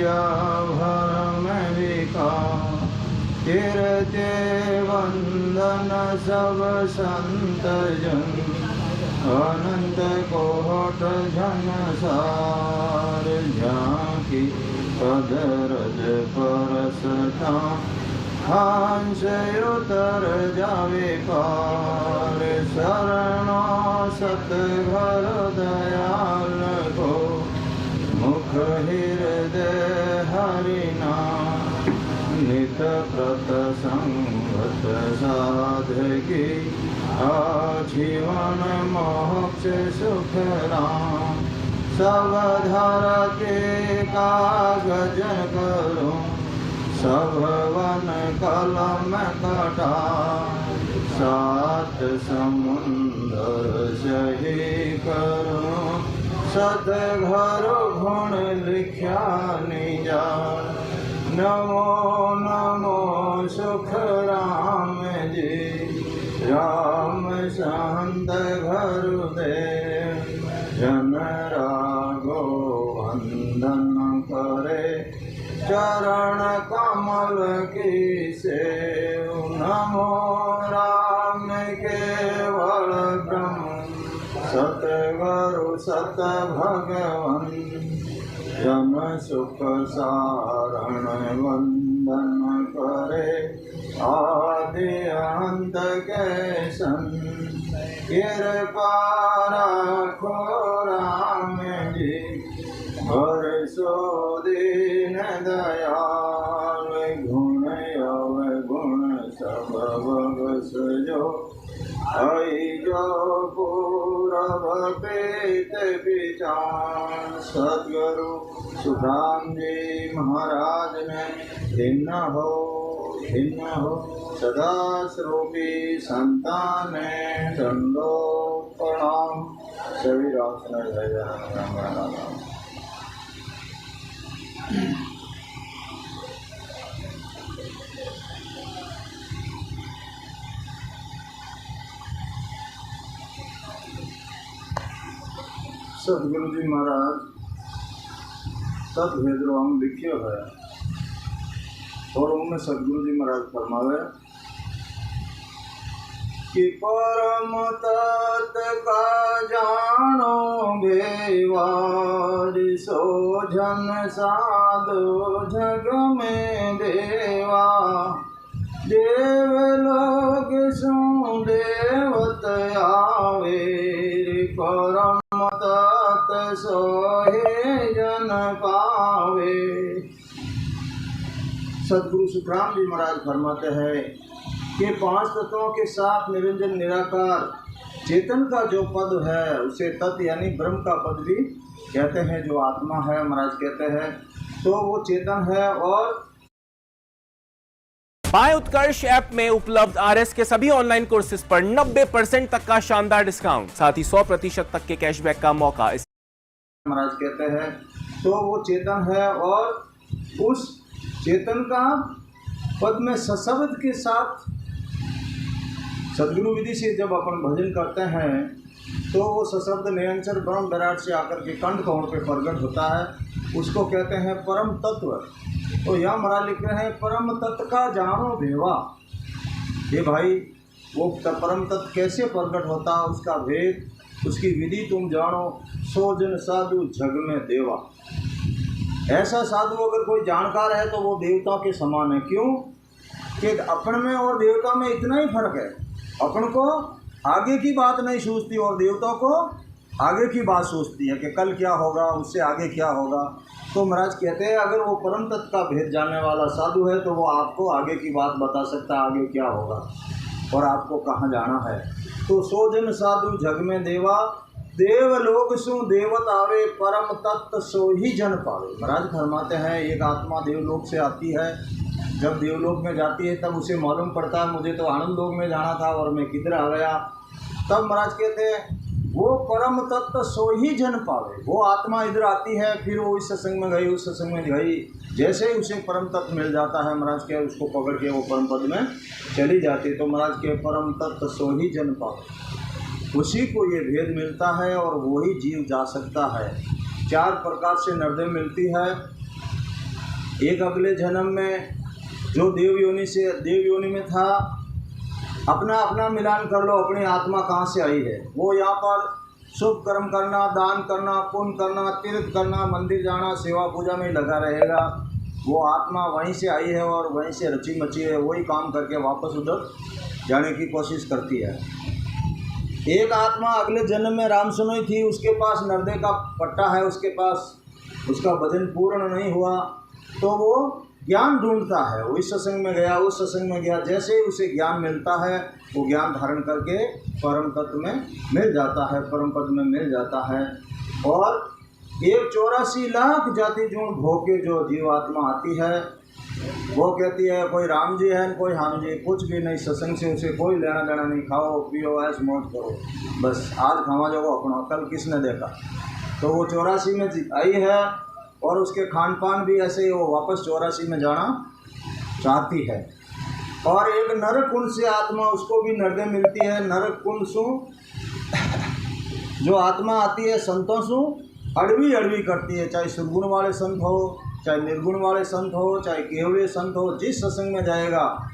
क्या भरम विकार। कीर्ति वंदन सब संत जन, अनंत कोट झनसार। झांकी पदरज परसता, हंस उतर जावे पार। शरणो सतघर दयाल को, मुख हृदय हरिना। नित प्रत संगत साधकी, आजीवन मोक्ष सुख राम। सब धरती कागज करो, सब वन कलम कटा। सात समुंदर सही करो, सतघर गुण लिख्या निजा। नमो नमो सुख राम जी, राम संत घर दे। जन राघो वंदन करे, चरण कमल की सेव। नमो राम केवल ब्रह्म, सतगुरु सत भगवन। जन सुख सारण वंदन करे, आदि अंत के सन। कृपा राखो राम जी, हर सो दीन दयाल। गुण अवगुण सब बगस जो, आई जो पूरब पेत विचार। सद्गुरु सुखराम जी महाराज ने भिन्न हो सदा स्वरूपी संतान दंडो प्रणाम। सभी राम राम। सतगुरु जी महाराज सतभेदराम लिखियो है, और उनमें सतगुरु जी महाराज फरमावे कि परम तत्व का जानो बेवार। सो जन साधु जग में देवा। देव लोग सो देवत आवे, परम तत्व सोहे जन पावे। सदगुरु सुखराम जी महाराज फरमाते हैं कि पांच तत्वों के साथ निरंजन निराकार चेतन का जो पद है, उसे तत् यानी ब्रह्म का पद भी कहते हैं। जो आत्मा है महाराज कहते हैं, तो वो चेतन है। और पाएं उत्कर्ष ऐप में उपलब्ध आरएस के सभी ऑनलाइन कोर्सेज पर 90% तक का शानदार डिस्काउंट, साथ ही 100% तक के कैशबैक का मौका। महाराज कहते हैं, तो वो चेतन है। और उस चेतन का पद में सशब्द के साथ सदगुरु विधि से जब अपन भजन करते हैं, तो वो सशब्द निरंतर ब्रह्म विराट से आकर के कंठ कोण पे प्रकट होता है। उसको कहते हैं परम तत्व। तो यहाँ महाराज लिख रहे हैं, परम तत्व का जानो भेवा। ये भाई वो परम तत्व कैसे प्रकट होता, उसका भेद, उसकी विधि तुम जानो। सो जन साधु जग में देवा। ऐसा साधु अगर कोई जानकार है तो वो देवता के समान है। क्यों कि अपन में और देवता में इतना ही फर्क है। अपन को आगे की बात नहीं सोचती और देवता को आगे की बात सोचती है कि कल क्या होगा, उससे आगे क्या होगा। तो महाराज कहते हैं, अगर वो परम तत्व का भेद जानने वाला साधु है तो वो आपको आगे की बात बता सकता है, आगे क्या होगा और आपको कहाँ जाना है। तो सो जन साधु जग में देवा। देवलोक सु देवत आवे, परम तत्व सो ही जन पावे। महाराज फरमाते हैं, एक आत्मा देवलोक से आती है, जब देवलोक में जाती है तब उसे मालूम पड़ता है मुझे तो आनंद लोक में जाना था और मैं किधर आ गया। तब महाराज कहते हैं, वो परम तत्व सो ही जन पावे। वो आत्मा इधर आती है, फिर वो इस सत्संग में गई, उस सत्संग में गई, जैसे ही उसे परम तत्व मिल जाता है महाराज के, उसको पकड़ के वो परम पद में चली जाती है। तो महाराज के परम तत्व सो ही जन पावे, उसी को ये भेद मिलता है और वो ही जीव जा सकता है। चार प्रकार से नर्दे मिलती है। एक अगले जन्म में जो देव योनि में था, अपना अपना मिलान कर लो, अपनी आत्मा कहाँ से आई है। वो यहाँ पर शुभ कर्म करना, दान करना, पुण्य करना, तीर्थ करना, मंदिर जाना, सेवा पूजा में लगा रहेगा। वो आत्मा वहीं से आई है और वहीं से रची मची है, वही काम करके वापस उधर जाने की कोशिश करती है। एक आत्मा अगले जन्म में राम सुनोई थी, उसके पास नर्दे का पट्टा है, उसके पास उसका भजन पूर्ण नहीं हुआ, तो वो ज्ञान ढूंढता है। वो इस सत्संग में गया, उस सत्संग में गया, जैसे ही उसे ज्ञान मिलता है वो ज्ञान धारण करके परम तत्व में मिल जाता है, परम पद में मिल जाता है। और 84 लाख जाति जुड़ भोग जो जीवात्मा आती है, वो कहती है कोई राम जी है, कोई हम जी, कुछ भी नहीं, सत्संग से उसे कोई लेना देना नहीं। खाओ पियो ऐश मौज करो, बस आज खावा जाओ अपना, कल किसने देखा। तो वो 84 में आई है और उसके खान पान भी ऐसे ही, वो वापस 84 में जाना चाहती है। और एक नरक कुंड से आत्मा, उसको भी नरदे मिलती है। नरक कुंड सु जो आत्मा आती है संतों सु अड़वी अड़वी करती है, चाहे सुगुण वाले संत हो, चाहे निर्गुण वाले संत हो, चाहे केवले संत हो, जिस सत्संग में जाएगा